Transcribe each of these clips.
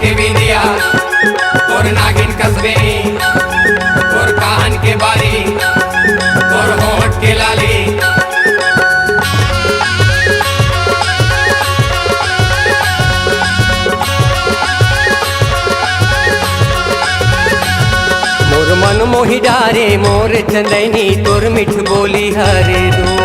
के बिंदिया तोर नागिन कसबे तोर कान के बाली तोर होठ के लाली मोर मन मोहि डारे मोर चंदैनी तोर मिठ बोली हरे दो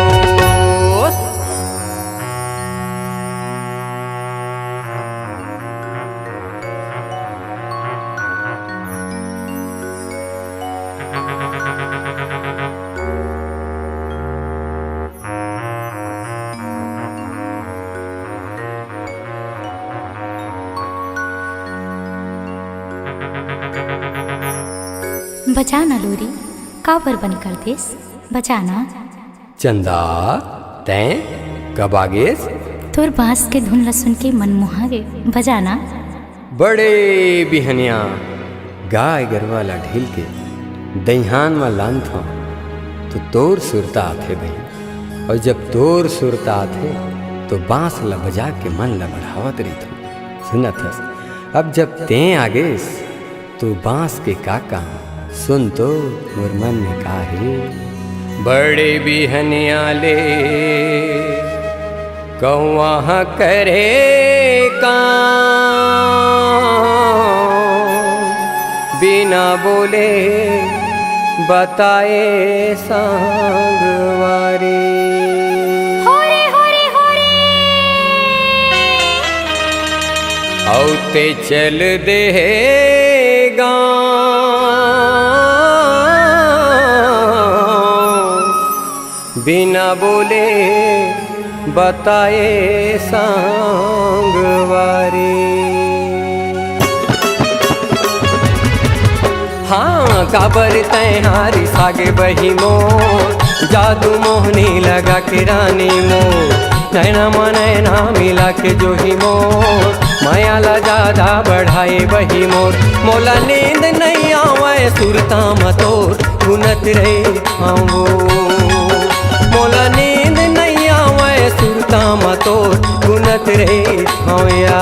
बजाना लोरी काबर बन कर देस बजाना चंदा तैं कब आगेस तोर बांस के धुन ल सुन के मन मुहावे बजाना बड़े बिहनिया गाय गरवा ला ढील के दहिहान में लान था तो तोर सुरता आथे भाई और जब तोर सुरता आथे तो बांस ला बजा के मन ला बढ़ावत रही थो सुनत हस अब जब तें आगेस तो बांस के का काम सुन तो मोर मन में काहे बड़े बिहनिया ले कौआ करे काम बिना बोले बताए सांगवारी औते चल दे बिना बोले बताए सांगवारी हाँ काबर तैं हारी सागे बही मोर जादू मोहनी लगा के रानी मोर नैना मनैना मिला के जो ही मोर माया ला ज्यादा बढ़ाए बही मोर मोला नींद नहीं आवे सुरता मतोर गुनत रे आओ मोला नींद नहीं आवे सुरता मतोर गुनत रे होया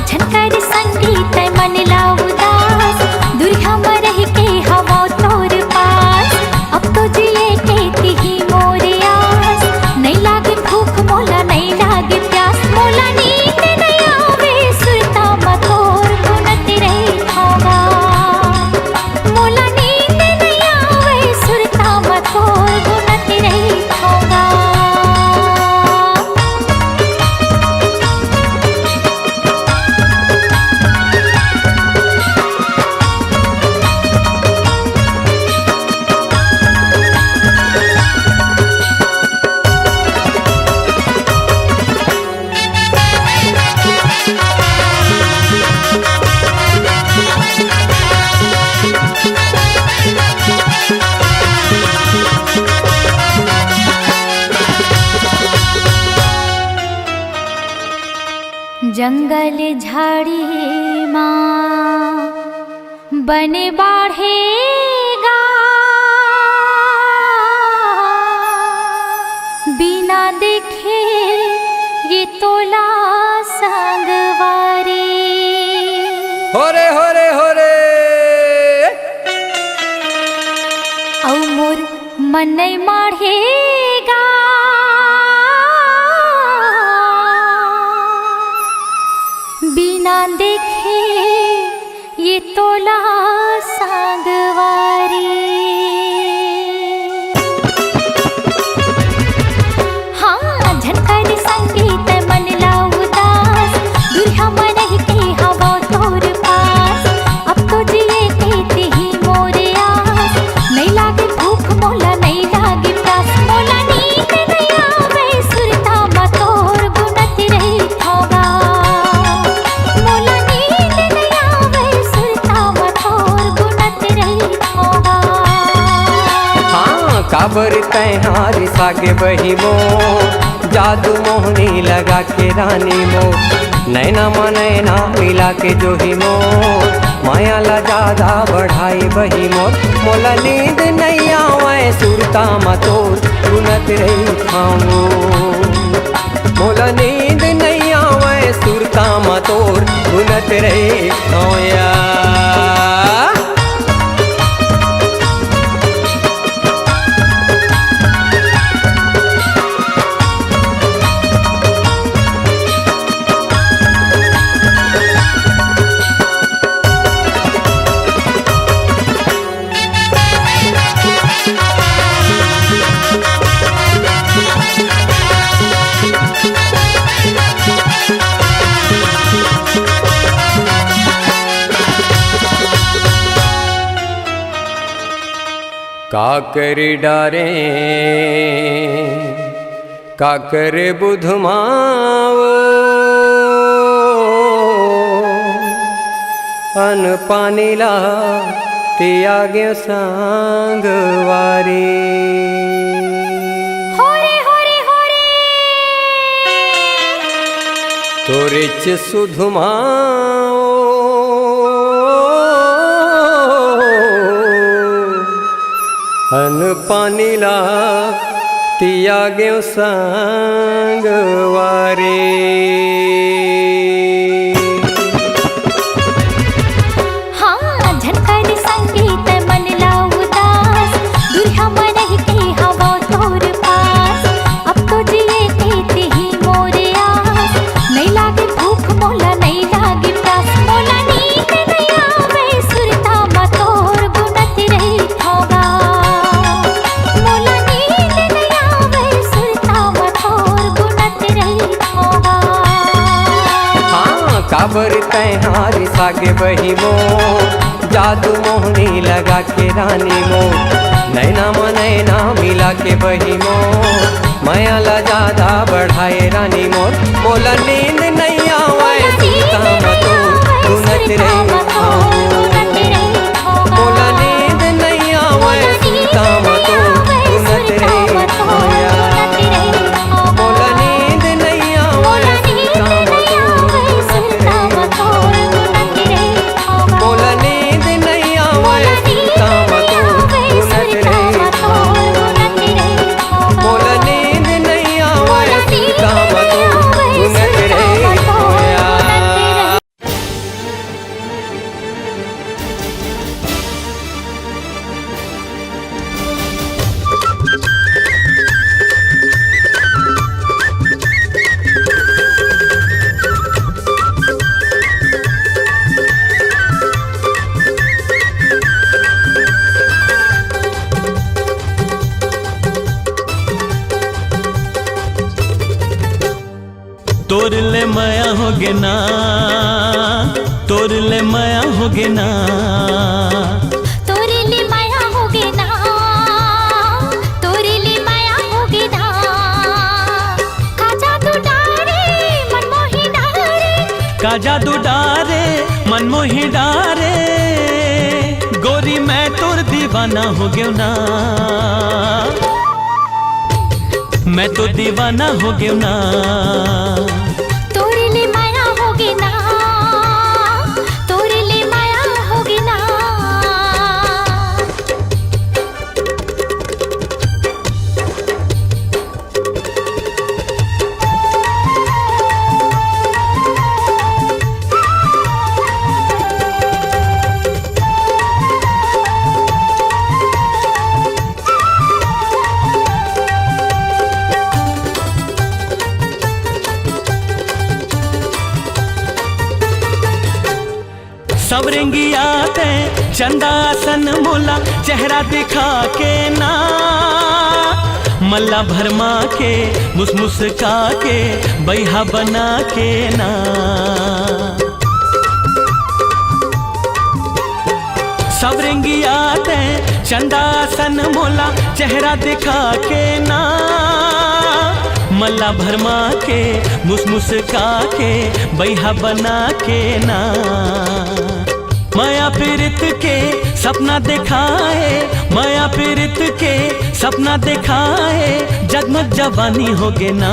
झनकर संगीत मन ला उदास दुरिया में रह के हवा तोर पास अब तो जिए के तिही मोर आस नहीं लागे भूख मोला नहीं लागे प्यास मोला नींद नहीं आवे सुरता मतोर गुनत रे होगा मोला नींद नहीं आवे सुरता मतोर गुनत रे होगा जंगल झाड़ी माँ बने बाढ़ेगा बिना देखे ये तोला संगवारी होरे होरे होरे औ मोर मन नहीं माढ़ेगा बिना देखे ये तोला सांगवारी हाँ झनकर संगीत मन ला उदास दुरिया में रह के हवा तोर पास अब तो जिए के तिही मोर आस नहीं लागे भूख मोला नहीं लागे प्यास मोला नींद नहीं आवे सुरता मतोर गुनत रही होगा मोला नींद नहीं आवे सुरता मतोर गुनत रही होगा हाँ काबर तैं हारी सागे बही मोर जादू मोहनी लगा के रानी मोर नैना मनैना मिला के जो ही मोर माया ला ज्यादा बढ़ाई बही मोर मोला नींद नहीं आवे सुरता मतोर गुनत रही खाऊं मोला नींद नहीं आवे सुरता मतोर गुनत रही होया। काकर डारे काकर बुधमाओ अन पानीला त्यागे सांगवारी। तोरेच सुधुमाओ अन पानीला त्यागे सांगवारी। काबर तैहारी सागे बही मोर जादू मोहनी लगा के रानी मोर। नैना मनैना मिला के बही मोर माया ला ज्यादा बढ़ाए रानी मोर। मोला नींद नहीं आवे सीता मतो गुनत रही मोला नींद नहीं आवे सीता मतो गुनत रही मोला नींद नहीं आवे सीता मोला नींद नहीं आवे सीता मतो गुनत रही मोला नींद नहीं आवे सीता मतो गुनत रही होया। तोर ले माया होगे ना तोर ले माया होगे ना तोरे ले माया होगे ना तोरे ले माया होगे ना। का जादू डारे मनमोही डारे का जादू डारे मनमोही डारे गोरी मैं तोर दीवाना हो गयो ना मैं तो दीवाना हो गयो ना। तोरे ले माया होगे ना तोरे ले माया होगे ना। सवरेंगी आते चंदासन मोला चेहरा दिखा के ना मल्ला भरमा के मुस्मुस्का के बैहा बना के ना। सवरेंगी आते चंदासन मोला चेहरा दिखा के ना मल्ला भरमा के मुस्मुस्का के बैहा बना के ना। माया पीरित के सपना दिखाए माया पीरित के सपना दिखाए जगमग जवानी होगे ना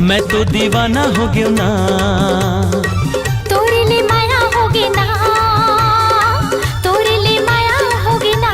मैं तो दीवाना हो गयो ना। तोरे ले माया होगे ना तोरे ले माया होगे ना।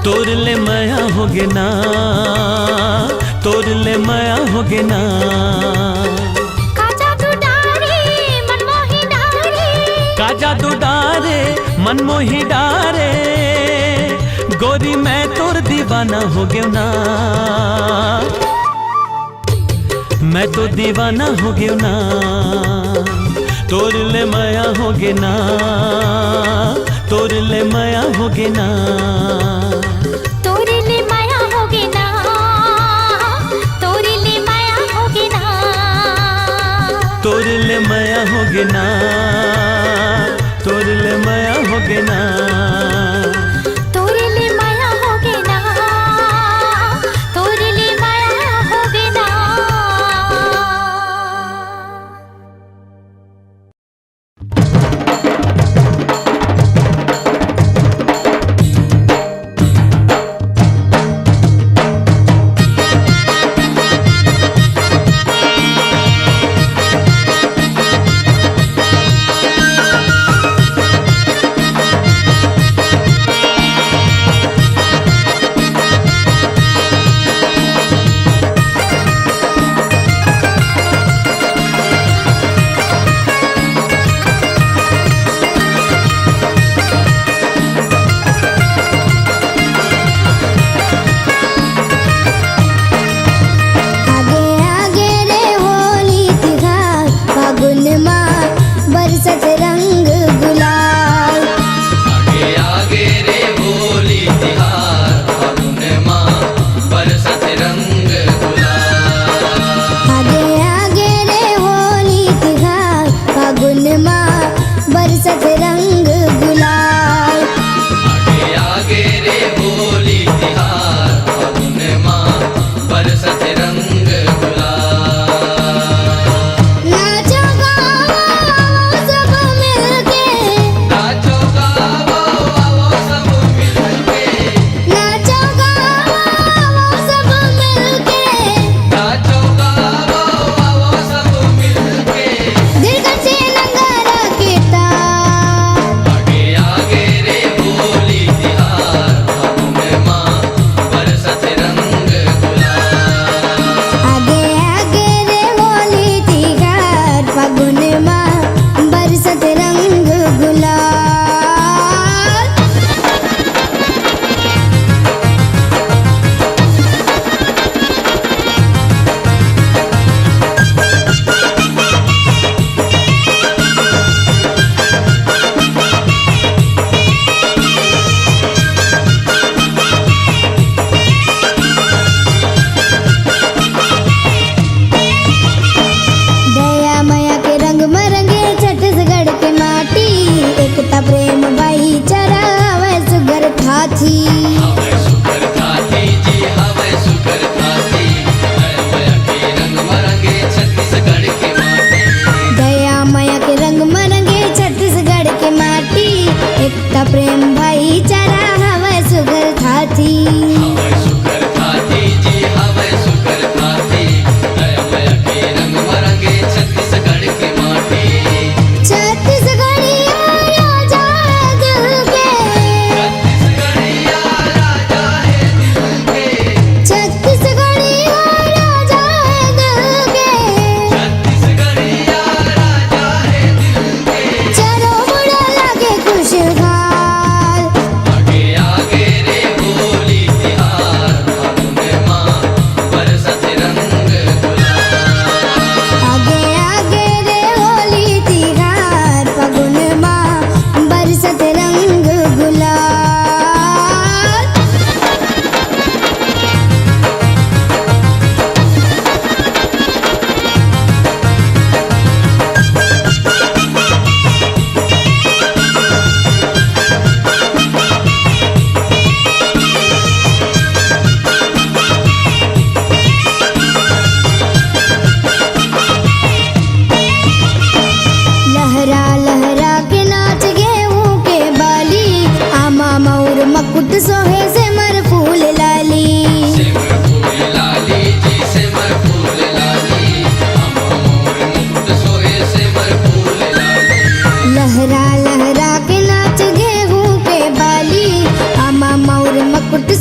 तोर ले माया होगे ना, तोर ले माया होगे ना। का जादू डारे मनमोही डारे, का जादू डारे मनमोही डारे, गोरी मैं तोर दीवाना हो गया ना, मैं तो दीवाना हो गया ना। तोर ले माया होगे ना, तोर ले माया होगे ना। तोरे ले माया होगे ना, तोरे ले माया होगे ना। तोर ले माया होगे ना, तोर ले माया होगे ना। तोरे ले माया होगे ना, तोरे ले माया होगे ना। लहरा लहरा के नाच गेहूं के बाली, आमा मोर मकुट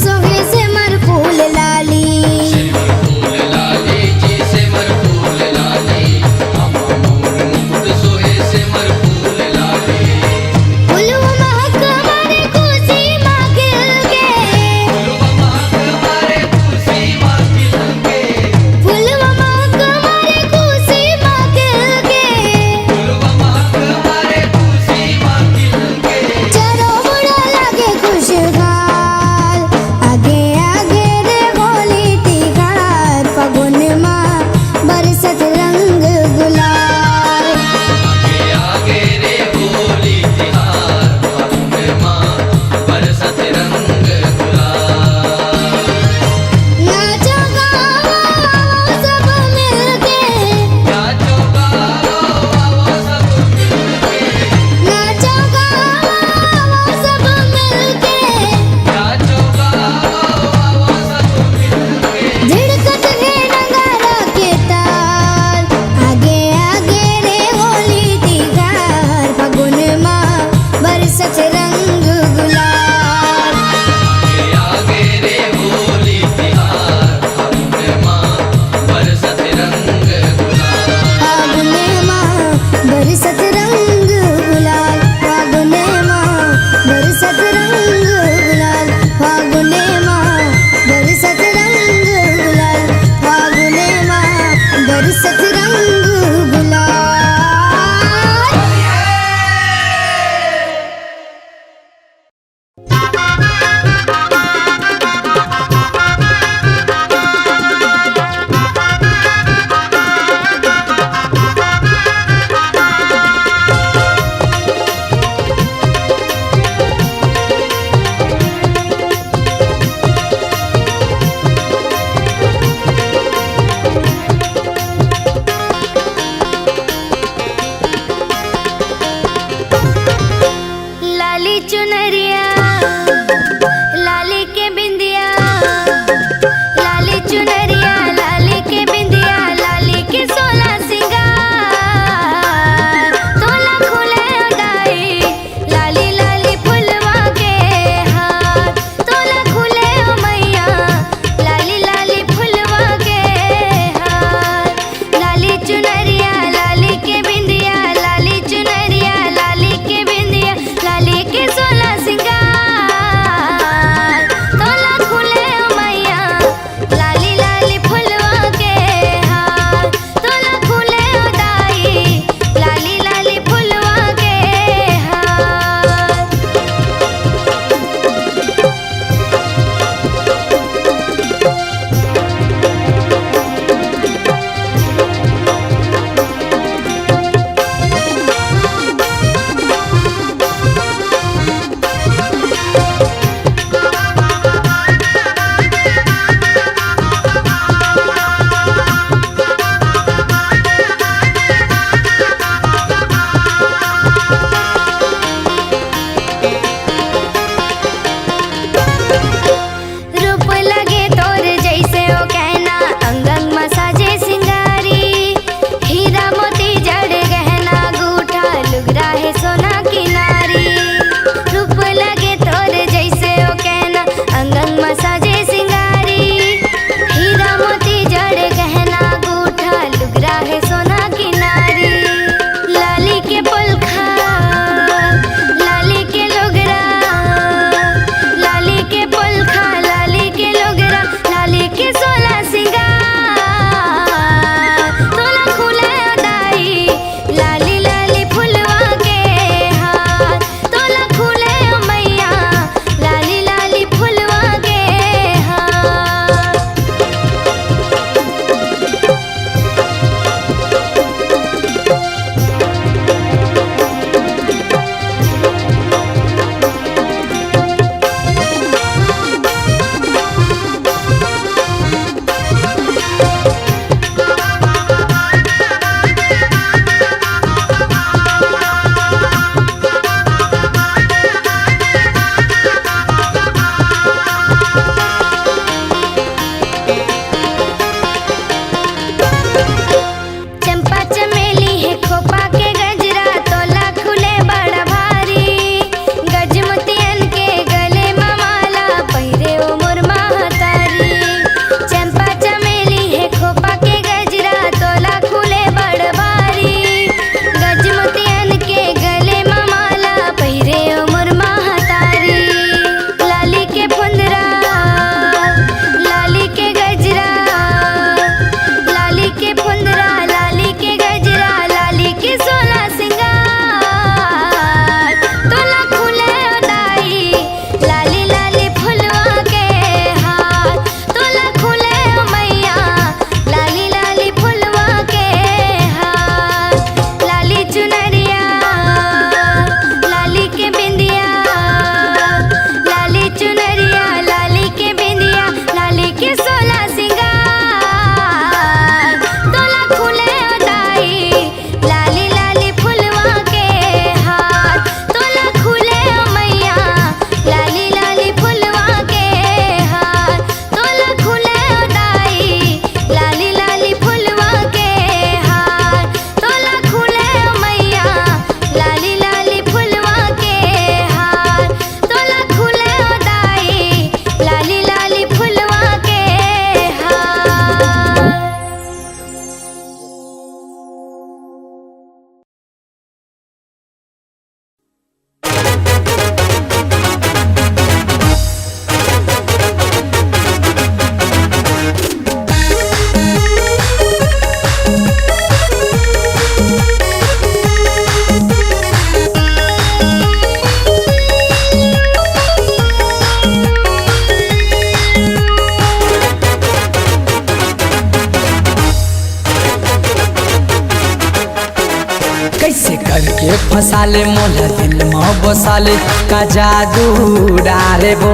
फसाले मोला दिल में बसाले का जादू डाले वो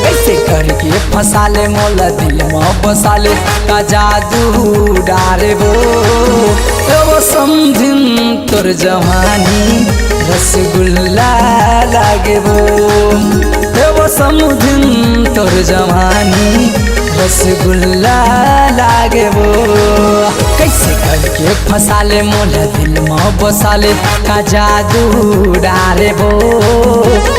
कैसे करके फसाले मोला दिल में बसाले का जादू डाले वो समझिन तोर जवानी रसगुल्ला लागे वो समझिन तोर जवानी रसगुल्ला लागे वो कैसे करके फसाले मोला दिल में बसाले का जादू डाले वो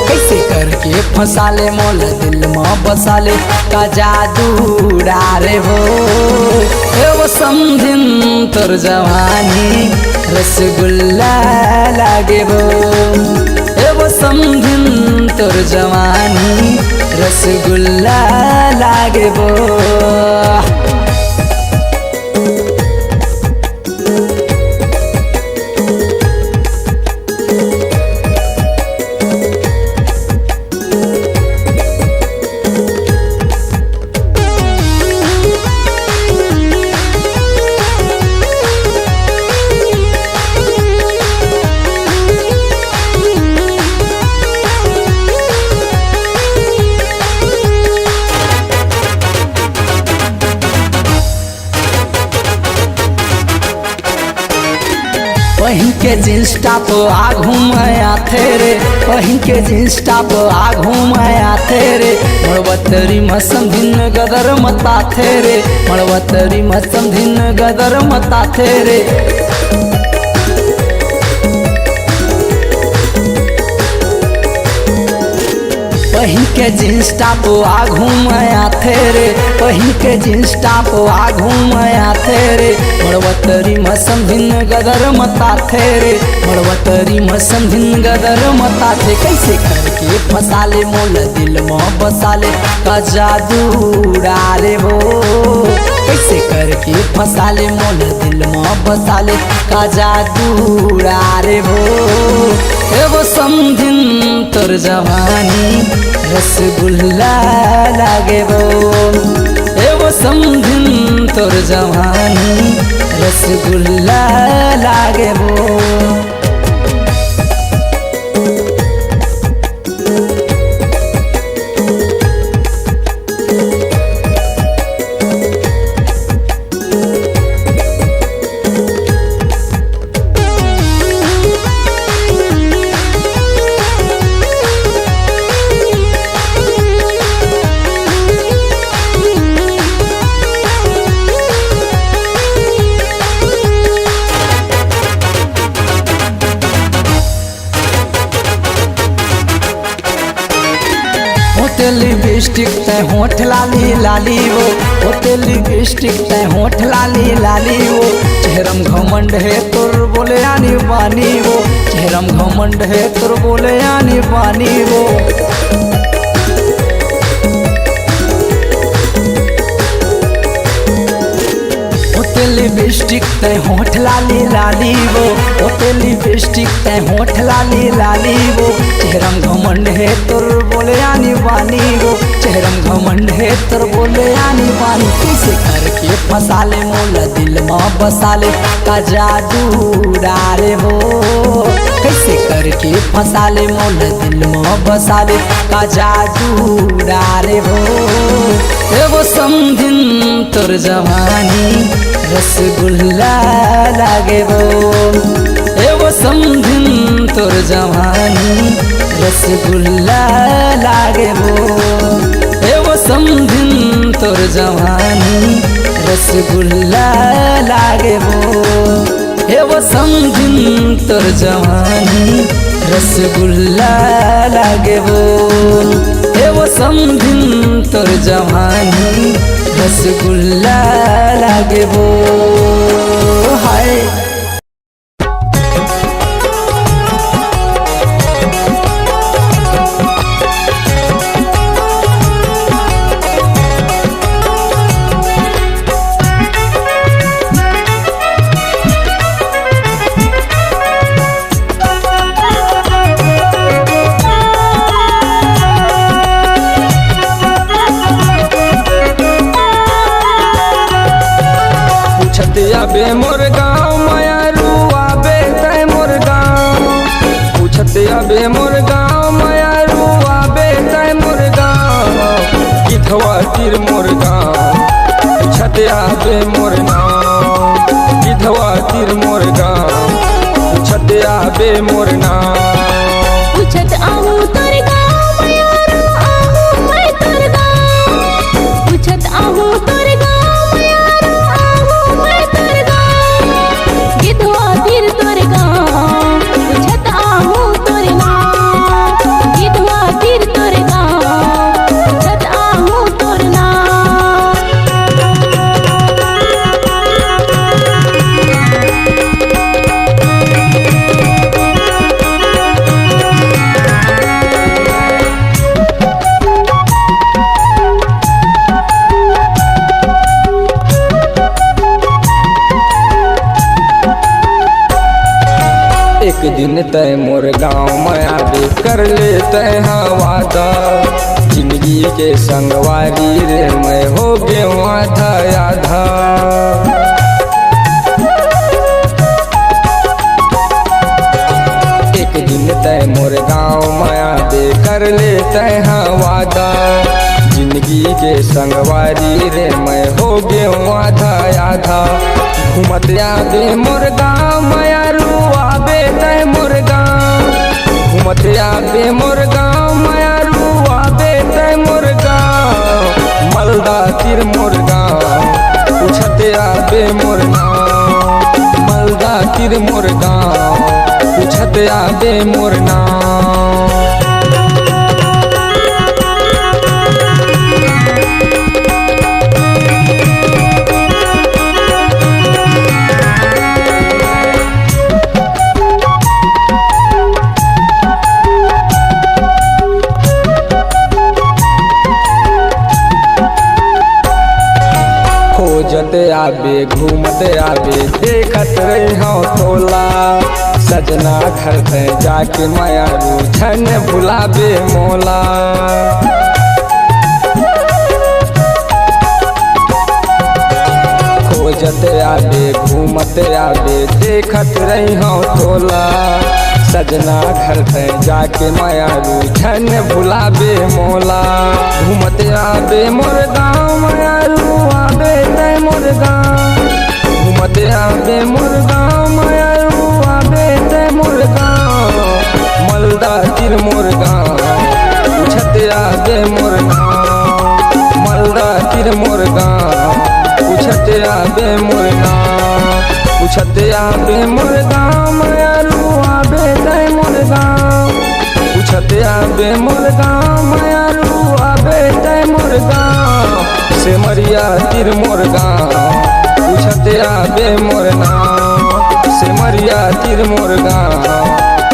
कैसे करके फसाले मोला दिल में बसाले का जादू डाले वो समझिन तोर जवानी रसगुल्ला लागे वो समझिन तोर जवानी रसगुल्ला लागे वो वहीं के जींस टॉप आघू में आते रे वहीं के जींस टॉप आघू में आते रे मड़वतरी मसम दिन गदर मताथे रे मड़वतरी मसम दिन गदर मताथे रे वहीं के जींस टॉप आघू में आते रे वहीं के जींस टॉप आघू में आते रे मड़वतरी मसम दिन गदर मताथे रे मड़वतरी मसम दिन गदर मताथे कैसे करके फसाले मोला दिल में बसाले का जादू डाले वो कैसे करके फसाले मोला दिल में बसाले का जादू डाले वो समझिन तोर जवानी रसगुल्ला लागे वो समझिन तोर जवानी रसगुल्ला लागे वो लिपस्टिक ते होठ लाली लाली वो होते लिपस्टिक ते होठ लाली लाली वो चेहरम घमंड है तोर बोले आनी बानी वो चेहरम घमंड है तोर बोले आनी बानी वो लिपस्टिक ते होठ लाली लाली वो होते लिपस्टिक ते होठ लाली लाली वो चेहरम घमंड है तोर बोले आनी बानी वो चेहरम घमंड है तोर बोले आनी बानी कैसे करके फसाले मोला दिल में बसाले का जादू डाले वो कैसे करके फसाले मोला दिल में बसाले का जादू डाले वो समझिन तोर जवानी रसगुल्ला लागे वो समझिन तोर जवानी रसगुल्ला लागे वो समझिन तोर जवानी रसगुल्ला लागे वो समझिन तोर जवानी रसगुल्ला लागे वो समझिन तोर जवानी रसगुल्ला लागे वो हाय अबे मोर गाँव में बे मोर गाँव मायारू आबे तय मोर गाँव गिधवा तिर मोर गाँव छतिया बे मोर नाम गिधवा तिर मोर गाँव छतिया बे मोर नाम पूछत आहू तोर गाँव मायारू आहू मैं तोर गाँव पूछत आहू तोर गाँव मायारू आहू मैं तोर गाँव गिधवा तिर तोर गाँव पूछत आहू तोर नाम गिधवा तिर तोर गाँव पूछत आहू तोर नाम। एक दिन तय मोर गाँव में आबे कर ले तय वादा जिंदगी के संगवारी रे मैं हो गे आधा आधा एक दिन तय मोर गाँव में आबे कर ले तय वादा जिंदगी के संगवारी रे मैं हो गे आधा आधा घूमत आबे मोर गाँव मायारू आबे तय मोर गाँव घूमत आबे मोर गाँव मायारू आबे तय मोर गाँव मलदा तिर मोर गाँव पूछत आबे मोर नाम मलदा तिर मोर गाँव पूछत आबे मोर नाम। खोजत आबे घूमत आबे देखत रही हाँ तोला सजना घर से जाके मायारू छन भुलाबे मोला खोजत आबे घूमत आबे देखत रही हाँ तोला सजना घर से जाके मायारू छन भुलाबे मोला घूमत आबे मोर गाँव मायारू आबे तय मोर गाँव घूमत आबे मोर गाँव मायारू आबे तय मोर गाँव मलदा तिर मोर गाँव पूछत आबे मोर नाम मलदा तिर मोर गाँव पूछत आबे मोर नाम पूछत आबे मोर गाँव मायारू आबे तय मोर गाँव पूछत आबे मोर गाँव मायारू आबे तय मोर गाँव सिमरिया तिर मोर गाँव पूछत आबे मोर नाम सिमरिया तिर मोर गाँव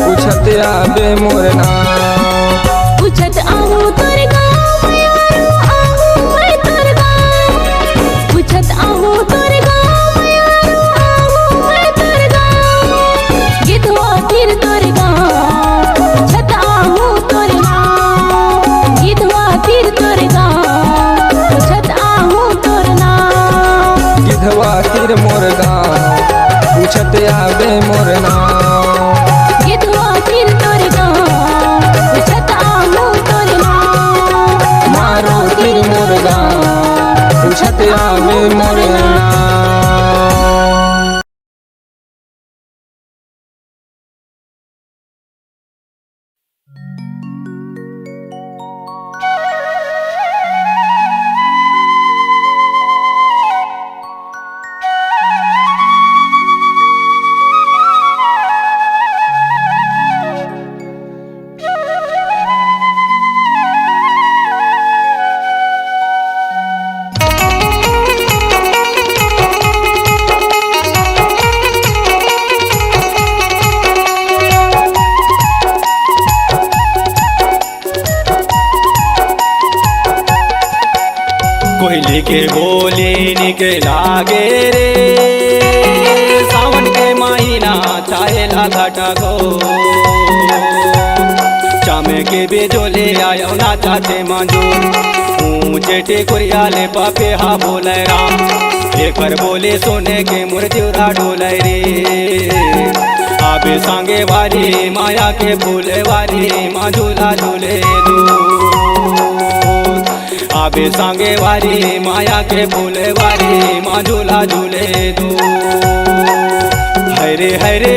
पूछत आबे मोर नाम। पूछत आहू तोर गाँव मायारू आहू मैं तोर गाँव पूछत आहू तोर गाँव मायारू आहू मैं तोर गाँव गिधवा तिर तोर गाँव पूछत आहू तोर नाम गिधवा तिर तोर गाँव पूछत आहू तोर नाम। गिधवा तिर मोर गाँव पूछत आबे मोर नाम गिधवा तिर तोर गाँव पूछत आहू तोर नाम मारो तिर मोर गाँव पूछत आबे मोर नाम। कोयले के बोले निकला गे रे सावन के महीना चाहे घाटा गो चामे के बेजोले आयो ना चाहते मंजूर ऊंचे टेकुरिया ले पापे हा बोले राम एकर बोले सोने के मुर्जूरा डोले रे आबे सांगे वारी माया के फूले वारी माँ झूला झूले दो। आबे सांगे वारी माया के फूले वारी माँ झूला झूले दो। हरे हरे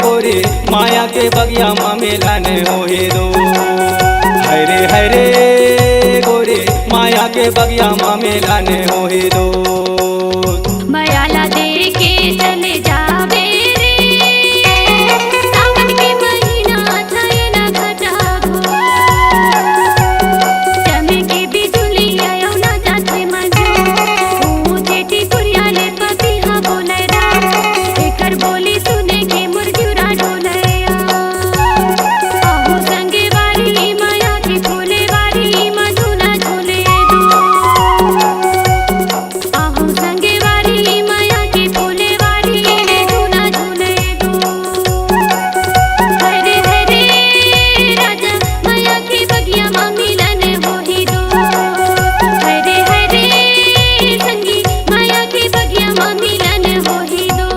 गोरी माया के बगिया माँ मिलन होए दो। हरे हरे गोरी माया के बगिया माँ मिलन होए दो। मायाला दे के चले जावे रे, सावन के महीना थाए ना घटागो। चमके बिजुली आयो ना जाते मजो, ऊँचे टिकुरियाले पपिहा बोले रा, एकर बोली सुने के मुरझुरा डोलया। आहू संगे वारी माया की फूले वारी माँ झूला झूले दो। आहू संगे वारी माया की फूले वारी झूला झूले दो। हरे हरे राजा माया की बगिया माँ मिलन होई दो। हरे हरे संगी माया की बगिया माँ मिलन होई दो।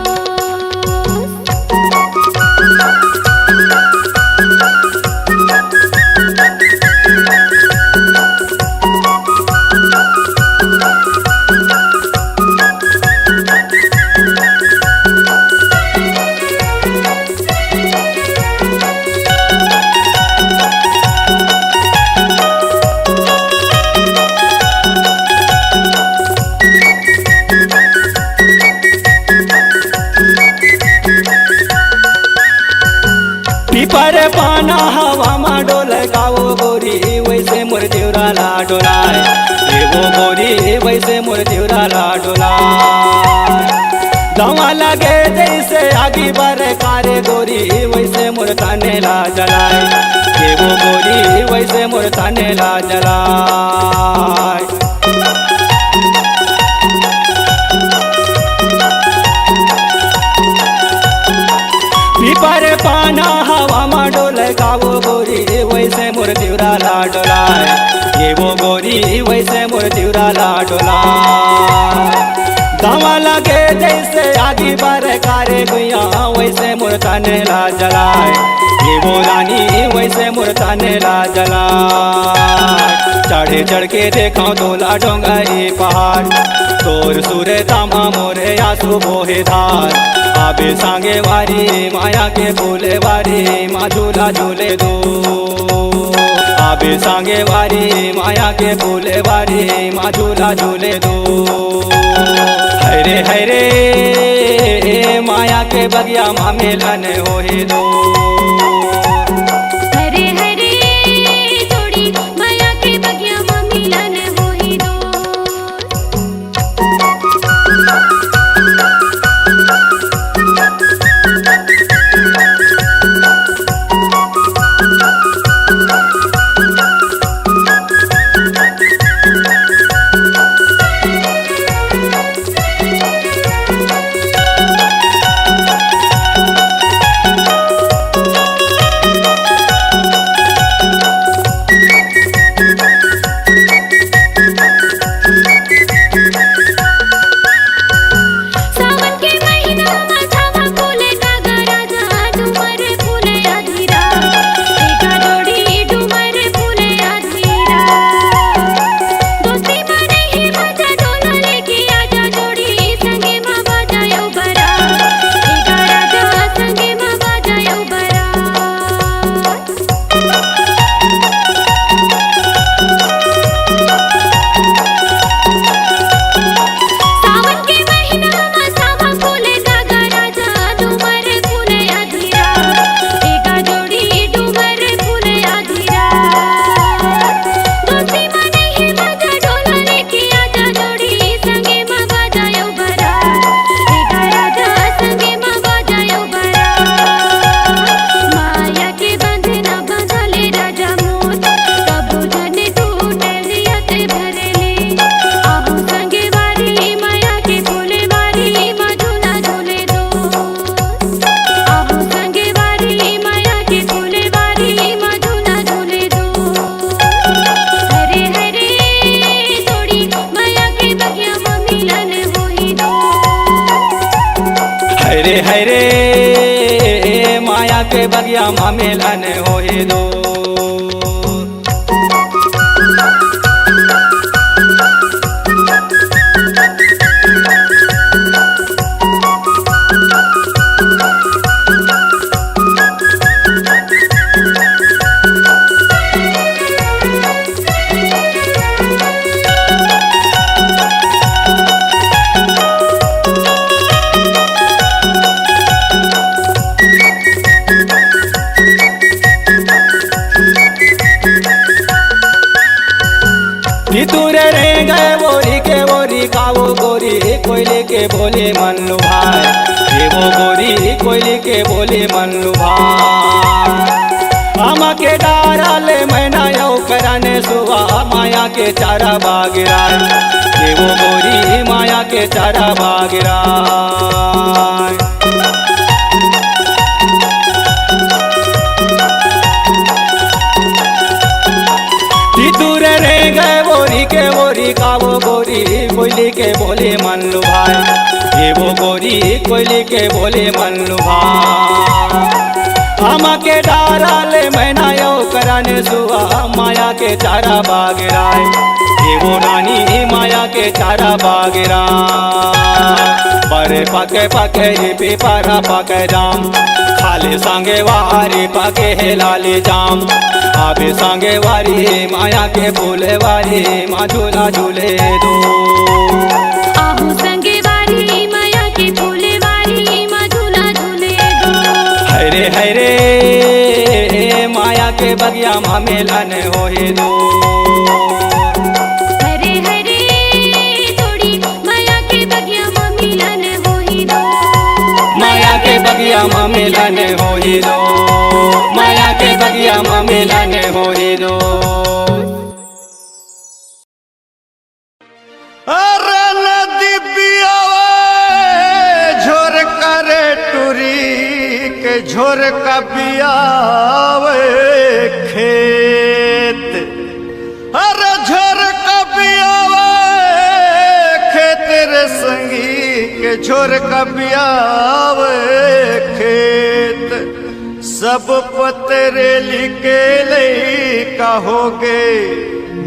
पीपर पाना हवा मा डोल गाओ गोरी वैसे मोर देवराला डोलाय। एगो गोरी वैसे मोर देवराला डोलाय। दवा लगे जैसे आगी बर कारे गोरी वैसे मोर तानेला जलाय। एगो गोरी वैसे मोर तानेला जलाय। पीपर पाना हवा मा डोल गाओ गोरी वैसे मोर देवराला डोलाय। ये वो गोरी वैसे मोर देवराला डोलाय। दवा लगे जैसे आगी बर कारे गुइया वैसे मोर तानेला जलाय। ये वो रानी वैसे मोर तानेला जलाय। चढ़े चढ़ के देखा तोला डोंगरी पहाड़, तोर सुरे तामा मोरे आंसू बोहे धार। आबे सांगे वारी माया के फूले वारी माँ झूला झूले दो। आबे सांगे वारी माया के फूले वारी, माँ झूला झूले दो। हरे हरे माया के बगिया माँ मिलन होए दो। हरे हरे जोड़ी माया के बगिया माँ मिलन होई दो। सावन के महीना में धावा फूले कागा राजा, डूमर फूले अधीरा। एका जोड़ी डूमर फूले अधीरा। दोस्ती में नहीं मजा डोला लेके आजा जोड़ी, संगे माँ बजायो बरा। एका राजा संगे माँ बजायो बरा। सावन के महीना में सावा फूले कागा राजा, डूमर फूले अधीरा। एका जोड़ी डूमर फूले अधीरा। दोस्ती में नहीं मजा डोला लेके आजा जोड़ी, संगे माँ बजायो बरा। एका राजा संगे माँ बजायो बरा। माया के बंधना बंधले राजा मोर, कबो जने टूटे रियत भरेले। आहू संगे वारी माया के फूले वारी माँ झूला झूले दो। आहू संगे वारी माया के फूले वारी माँ झूला झूले दो। हरे हरे जोड़ी माया के बगिया माँ मिलन होई दो। हरे हरे के बगिया माँ मिलन होए दो। तुरे रे गए बोरी के बोरी कावो गोरी कोयले के बोले मन लुभाए, ये वो गोरी कोयले के बोले मन लुभाए। आमा के डाराले मैना यौ कराने सुवा माया के चारा बागिराए, ये वो गोरी माया के चारा बागिराए। तुरे रे गए बोरी के बोरी कावो गोरी कोयले के बोले मन लुभाए, ये वो गोरी कोयले के बोले मन लुभाए। आमा के डाराले मैना यौ कराने सुआ माया के चारा बागिराए, ये वो रानी माया के चारा बागिराए। पर पके पके पे पारा पके जाम खाले सांगे वारी पके लाले जाम, आबे सांगे वारी माया के फूले वारी माँ झूला झूले दो। आहू संगे वारी माया के फूले वारी माँ झूला झूले दो। हरे हरे माया के बगिया माँ मिलन होए दो। हरे हरे थोड़ी माया के बगिया माँ मिलन होई दो। माया के बगिया माँ मिलन होए दो, माया के बगिया माँ मिलन होए दो। अरे नदी पियावे झोर करे टूरी के झोर का पियावे खेत। अरे झोर का पियावे खेत रे संगी के झोर का पियावे खेत। सब पतरेली के ले कहोगे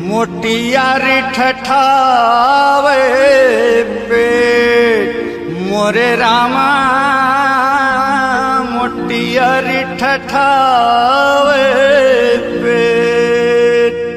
मोटियारी ठठावे पेट मोरे रामा मोटियारी ठठावे पेट।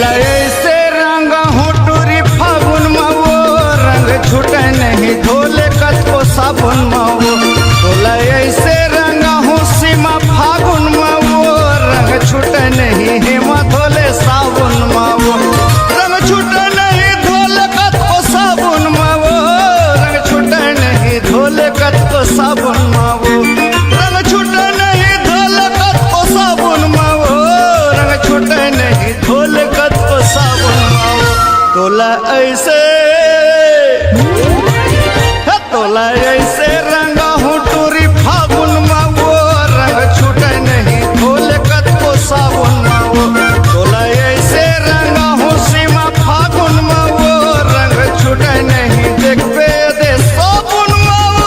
हाय साबुन माओ तोला ऐसे रंगा हूँ सीमा फागुन माओ रंग छूटे नहीं हेमा धोले साबुन माओ रंग छूटे नहीं धोले कत को साबुन माओ रंग छूटे नहीं धोले कत को साबुन माओ रंग छूटे नहीं धोले कत को साबुन माओ रंग छूटे नहीं धोले कत को साबुन माओ तोला ऐसे तोला ऐसे रंगा हूँ टूरी फागुन माओ रंग छूटे नहीं धोले कत को साबुन माओ तोला ऐसे रंगा हूँ सीमा फागुन माओ रंग छूटे नहीं देख पे दे साबुन माओ।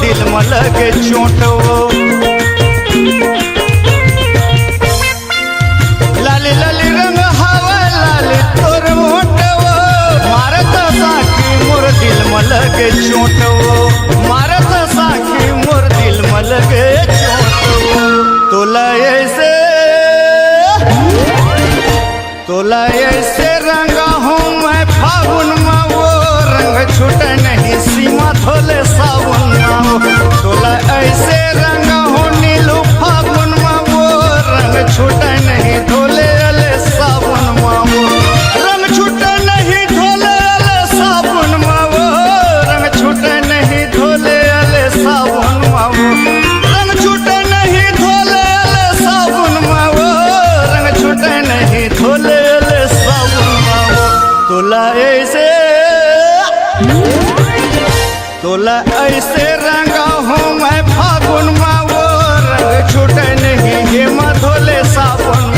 दिल में लगे चोट वो लाली लाली रंग हवा लाली तोर मोट वो मारत साखी मोर दिल में लगे चोट वो मारत साखी मोर दिल में लगे चोट वो तोला ऐसे रंगा हूँ मैं फागुन में वो रंग छूटे नहीं सीमा धोले सावन में वो तोला ऐसे रंगा हूँ नीलू फागुन में वो रंग छूटे नहीं धोले अले सावन में वो रंग छूटे नहीं धोले अले सावन में वो रंग छूटे नहीं धोले अले सावन में वो रंग छूटे नहीं धोले अले सावन में वो रंग छूटे नहीं धोले तोला ऐसे रंगा हूँ मैं फागुन में वो रंग छूटे नहीं हे मधोले सावन